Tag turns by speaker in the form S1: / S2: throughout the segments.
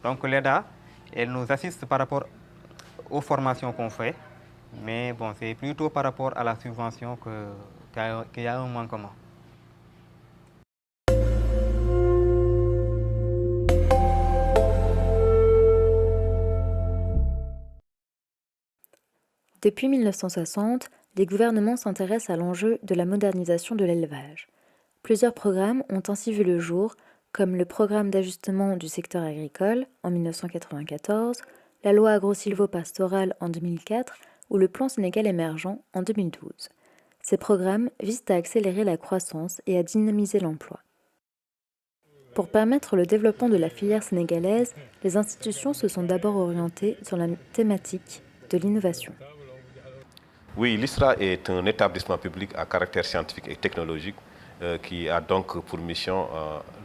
S1: Donc l'EDA, elle nous assiste par rapport aux formations qu'on fait, mais bon, c'est plutôt par rapport à la subvention qu'il y a un manquement.
S2: Depuis 1960, les gouvernements s'intéressent à l'enjeu de la modernisation de l'élevage. Plusieurs programmes ont ainsi vu le jour, comme le programme d'ajustement du secteur agricole en 1994, la loi agro-silvo-pastorale en 2004 ou le plan Sénégal émergent en 2012. Ces programmes visent à accélérer la croissance et à dynamiser l'emploi. Pour permettre le développement de la filière sénégalaise, les institutions se sont d'abord orientées sur la thématique de l'innovation.
S3: Oui, l'ISRA est un établissement public à caractère scientifique et technologique qui a donc pour mission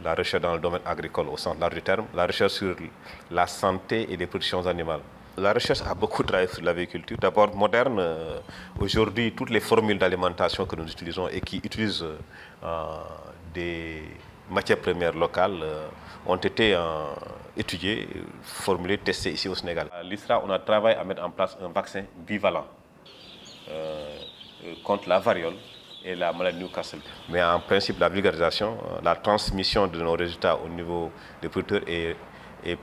S3: la recherche dans le domaine agricole au sens large du terme, la recherche sur la santé et les productions animales. La recherche a beaucoup travaillé sur l'agriculture. D'abord moderne, aujourd'hui toutes les formules d'alimentation que nous utilisons et qui utilisent des matières premières locales ont été étudiées, formulées, testées ici au Sénégal. À l'ISRA, on a travaillé à mettre en place un vaccin bivalent contre la variole et la maladie de Newcastle. Mais en principe, la vulgarisation, la transmission de nos résultats au niveau des producteurs est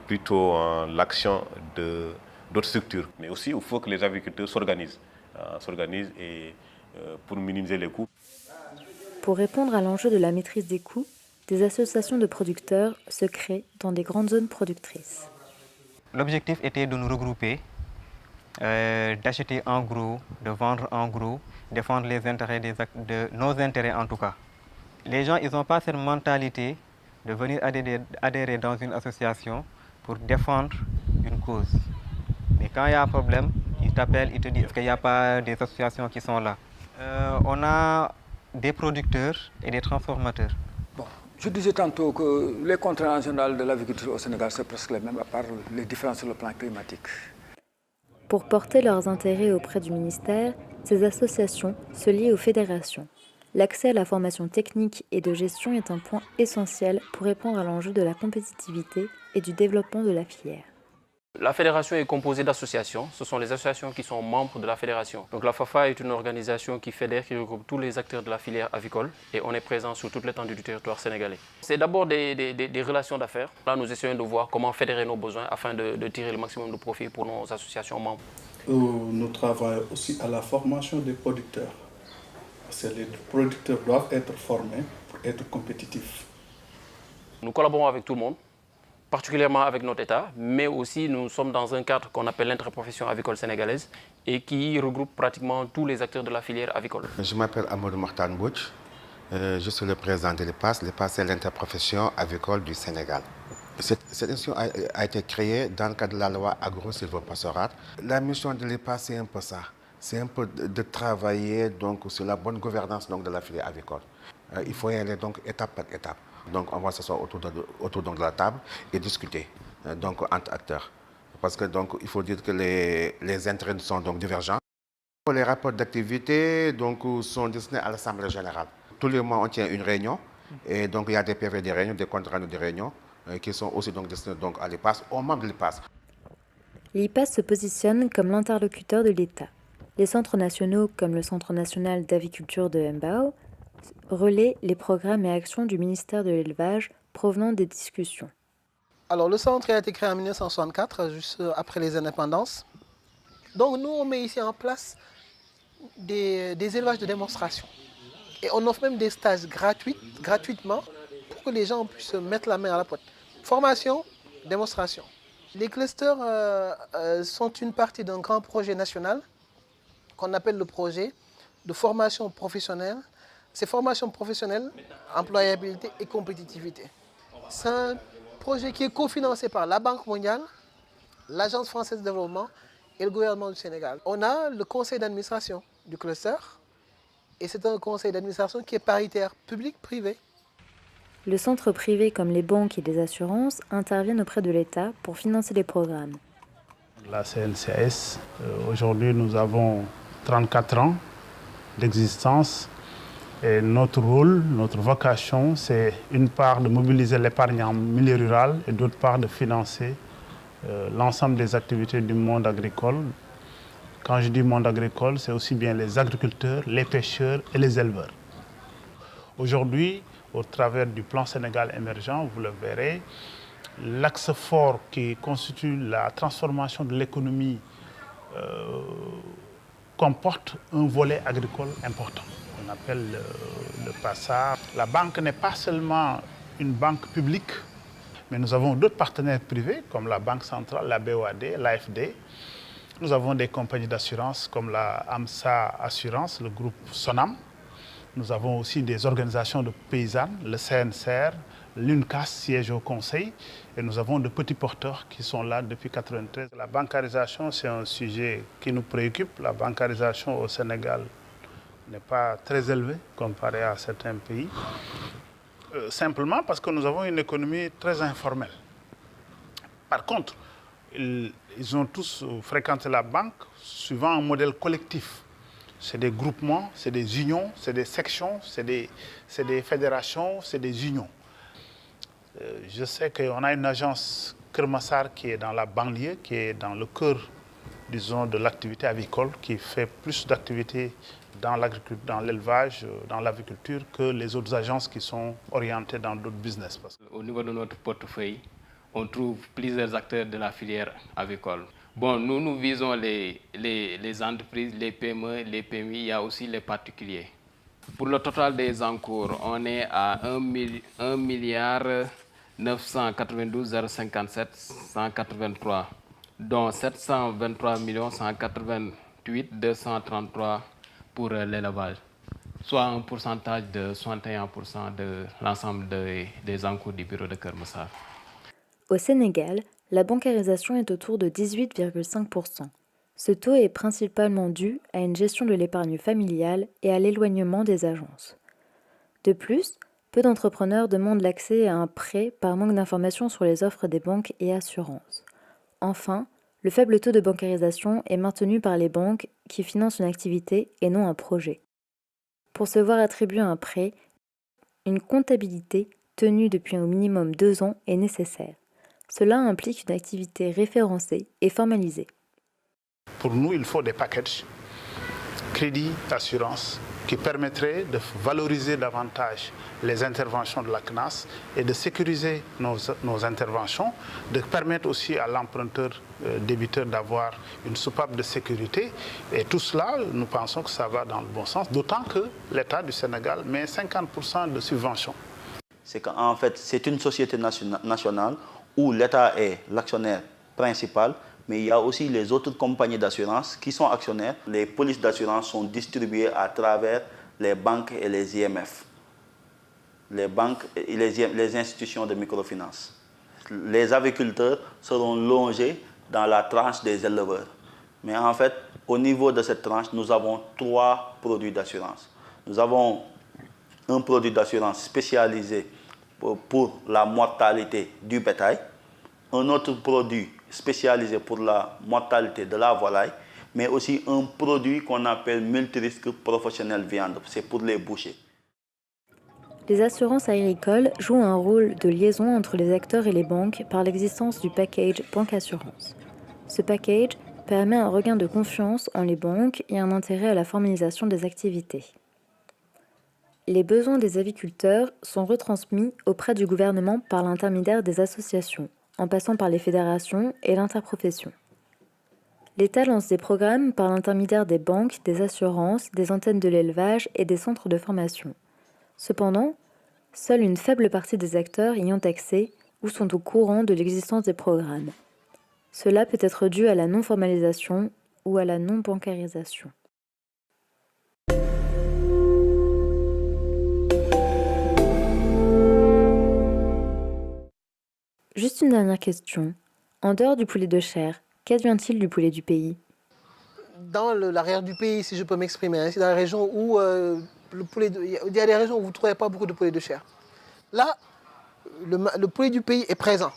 S3: plutôt l'action d'autres structures. Mais aussi, il faut que les agriculteurs s'organisent et pour minimiser les coûts.
S2: Pour répondre à l'enjeu de la maîtrise des coûts, des associations de producteurs se créent dans des grandes zones productrices.
S1: L'objectif était de nous regrouper, d'acheter en gros, de vendre en gros, défendre les intérêts de nos intérêts en tout cas. Les gens, ils n'ont pas cette mentalité de venir adhérer dans une association pour défendre une cause. Mais quand il y a un problème, ils t'appellent, ils te disent est-ce qu'il n'y a pas des associations qui sont là. On a des producteurs et des transformateurs.
S4: Bon, je disais tantôt que les contraintes en général de l'agriculture au Sénégal, c'est presque les mêmes, à part les différences sur le plan climatique.
S2: Pour porter leurs intérêts auprès du ministère, ces associations se lient aux fédérations. L'accès à la formation technique et de gestion est un point essentiel pour répondre à l'enjeu de la compétitivité et du développement de la filière.
S5: La fédération est composée d'associations. Ce sont les associations qui sont membres de la fédération. Donc la FAFA est une organisation qui fédère, qui regroupe tous les acteurs de la filière avicole et on est présent sur toute l'étendue du territoire sénégalais. C'est d'abord des relations d'affaires. Là, nous essayons de voir comment fédérer nos besoins afin de tirer le maximum de profit pour nos associations membres.
S6: Nous travaillons aussi à la formation des producteurs. Parce que les producteurs doivent être formés pour être compétitifs.
S5: Nous collaborons avec tout le monde, particulièrement avec notre État, mais aussi nous sommes dans un cadre qu'on appelle l'interprofession avicole sénégalaise et qui regroupe pratiquement tous les acteurs de la filière avicole.
S7: Je m'appelle Amadou Martan Bouch, je suis le président de l'EPAS. L'EPAS, c'est l'interprofession avicole du Sénégal. Cette institution a été créée dans le cadre de la loi agro-silvopastorale. La mission de l'EPAS, c'est un peu ça. C'est un peu de travailler donc, sur la bonne gouvernance donc, de la filière avicole. Il faut y aller donc, étape par étape. Donc on va s'asseoir autour de la table et discuter donc, entre acteurs. Parce que donc, il faut dire que les intérêts sont donc divergents. Les rapports d'activité donc, sont destinés à l'Assemblée générale. Tous les mois, on tient une réunion. Et donc, il y a des PV des réunions, des comptes rendus des réunions qui sont aussi donc, destinés donc, à l'IPAS, aux membres de l'IPAS.
S2: L'IPAS se positionne comme l'interlocuteur de l'État. Les centres nationaux, comme le Centre national d'aviculture de Mbao, relaient les programmes et actions du ministère de l'Élevage provenant des discussions.
S8: Alors, le centre a été créé en 1964, juste après les indépendances. Donc, nous, on met ici en place des élevages de démonstration. Et on offre même des stages gratuitement pour que les gens puissent mettre la main à la pote. Formation, démonstration. Les clusters sont une partie d'un grand projet national qu'on appelle le projet de formation professionnelle. C'est formation professionnelle, employabilité et compétitivité. C'est un projet qui est cofinancé par la Banque mondiale, l'Agence française de développement et le gouvernement du Sénégal. On a le conseil d'administration du cluster et c'est un conseil d'administration qui est paritaire, public-privé.
S2: Le centre privé comme les banques et les assurances interviennent auprès de l'État pour financer les programmes.
S9: La CNCS, aujourd'hui nous avons 34 ans d'existence et notre rôle, notre vocation, c'est une part de mobiliser l'épargne en milieu rural et d'autre part de financer l'ensemble des activités du monde agricole. Quand je dis monde agricole, c'est aussi bien les agriculteurs, les pêcheurs et les éleveurs. Aujourd'hui, au travers du plan Sénégal émergent, vous le verrez, l'axe fort qui constitue la transformation de l'économie comporte un volet agricole important. On appelle le PASA. La banque n'est pas seulement une banque publique, mais nous avons d'autres partenaires privés comme la Banque centrale, la BOAD, l'AFD. Nous avons des compagnies d'assurance comme la AMSA Assurance, le groupe Sonam. Nous avons aussi des organisations de paysannes, le CNCR, l'UNCAS siège au conseil, et nous avons de petits porteurs qui sont là depuis 1993. La bancarisation, c'est un sujet qui nous préoccupe. La bancarisation au Sénégal n'est pas très élevée comparée à certains pays, simplement parce que nous avons une économie très informelle. Par contre, ils ont tous fréquenté la banque suivant un modèle collectif. C'est des groupements, c'est des unions, c'est des sections, c'est des fédérations, c'est des unions. Je sais qu'on a une agence Kermassar qui est dans la banlieue, qui est dans le cœur, disons, de l'activité avicole, qui fait plus d'activités dans l'élevage, dans l'aviculture, que les autres agences qui sont orientées dans d'autres business.
S10: Au niveau de notre portefeuille, on trouve plusieurs acteurs de la filière avicole. Bon, nous visons les entreprises, les PME, les PMI, il y a aussi les particuliers. Pour le total des encours, on est à 1 milliard 992 057 183, dont 723 188 233 pour l'élevage, soit un pourcentage de 61% de l'ensemble des encours du bureau de Kermassar.
S2: Au Sénégal, la bancarisation est autour de 18,5%. Ce taux est principalement dû à une gestion de l'épargne familiale et à l'éloignement des agences. De plus, peu d'entrepreneurs demandent l'accès à un prêt par manque d'informations sur les offres des banques et assurances. Enfin, le faible taux de bancarisation est maintenu par les banques qui financent une activité et non un projet. Pour se voir attribuer un prêt, une comptabilité tenue depuis au minimum 2 ans est nécessaire. Cela implique une activité référencée et formalisée.
S9: Pour nous, il faut des packages, crédit, assurance, qui permettraient de valoriser davantage les interventions de la CNAS et de sécuriser nos interventions, de permettre aussi à l'emprunteur débiteur d'avoir une soupape de sécurité. Et tout cela, nous pensons que ça va dans le bon sens, d'autant que l'État du Sénégal met 50% de subventions.
S11: C'est qu'en fait, c'est une société nationale où l'État est l'actionnaire principal, mais il y a aussi les autres compagnies d'assurance qui sont actionnaires. Les polices d'assurance sont distribuées à travers les banques et les IMF, les banques et les institutions de microfinance. Les aviculteurs seront logés dans la tranche des éleveurs. Mais en fait, au niveau de cette tranche, nous avons 3 produits d'assurance. Nous avons un produit d'assurance spécialisé pour la mortalité du bétail, un autre produit spécialisé pour la mortalité de la volaille, mais aussi un produit qu'on appelle multirisque professionnel viande, c'est pour les bouchers.
S2: Les assurances agricoles jouent un rôle de liaison entre les acteurs et les banques par l'existence du package banque-assurance. Ce package permet un regain de confiance en les banques et un intérêt à la formalisation des activités. Les besoins des aviculteurs sont retransmis auprès du gouvernement par l'intermédiaire des associations, en passant par les fédérations et l'interprofession. L'État lance des programmes par l'intermédiaire des banques, des assurances, des antennes de l'élevage et des centres de formation. Cependant, seule une faible partie des acteurs y ont accès ou sont au courant de l'existence des programmes. Cela peut être dû à la non-formalisation ou à la non-bancarisation. Juste une dernière question. En dehors du poulet de chair, qu'advient-il du poulet du pays?
S8: Dans l'arrière du pays, si je peux m'exprimer, c'est dans la région où il y a des régions où vous ne trouvez pas beaucoup de poulet de chair. Là, le poulet du pays est présent.